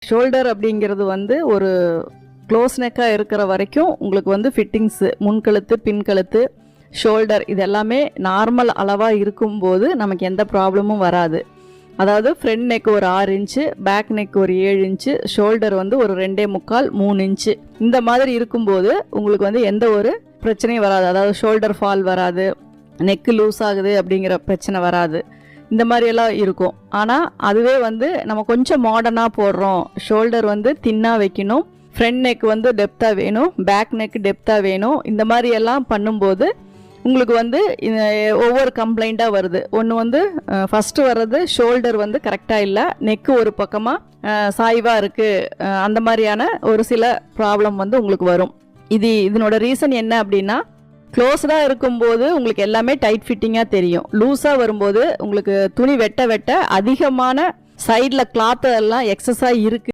Shoulder அப்படிங்கிறது வந்து ஒரு க்ளோஸ் நெக்காக இருக்கிற வரைக்கும் உங்களுக்கு வந்து ஃபிட்டிங்ஸு முன்கழுத்து பின்கழுத்து ஷோல்டர் இது எல்லாமே நார்மல் அளவாக இருக்கும்போது நமக்கு எந்த ப்ராப்ளமும் வராது. அதாவது ஃப்ரண்ட் நெக் ஒரு 6 இன்ச்சு, பேக் நெக் ஒரு 7 இன்ச்சு, ஷோல்டர் வந்து ஒரு 2.25 3 இன்ச்சு இந்த மாதிரி இருக்கும்போது உங்களுக்கு வந்து எந்த ஒரு பிரச்சனையும் வராது. அதாவது ஷோல்டர் ஃபால் வராது, நெக்கு லூஸ் ஆகுது அப்படிங்கிற பிரச்சனை வராது. இந்த மாதிரியெல்லாம் இருக்கும். ஆனால் அதுவே வந்து நம்ம கொஞ்சம் மாடர்னாக போடுறோம், ஷோல்டர் வந்து தின்னாக வைக்கணும், ஃப்ரண்ட் நெக் வந்து டெப்த்தாக வேணும், பேக் நெக் டெப்த்தாக வேணும், இந்த மாதிரியெல்லாம் பண்ணும்போது உங்களுக்கு வந்து ஒவ்வொரு கம்ப்ளைண்ட்டாக வருது. ஒன்று வந்து ஃபஸ்ட்டு வர்றது ஷோல்டர் வந்து கரெக்டாக இல்லை, நெக்கு ஒரு பக்கமாக சாய்வாக இருக்குது, அந்த மாதிரியான ஒரு சில ப்ராப்ளம் வந்து உங்களுக்கு வரும். இதனோட ரீசன் என்ன அப்படின்னா, க்ளோஸ்டாக இருக்கும்போது உங்களுக்கு எல்லாமே டைட் ஃபிட்டிங்காக தெரியும். லூஸாக வரும்போது உங்களுக்கு துணி வெட்ட வெட்ட அதிகமான சைடில் கிளாத்து எல்லாம் எக்ஸஸாக இருக்குது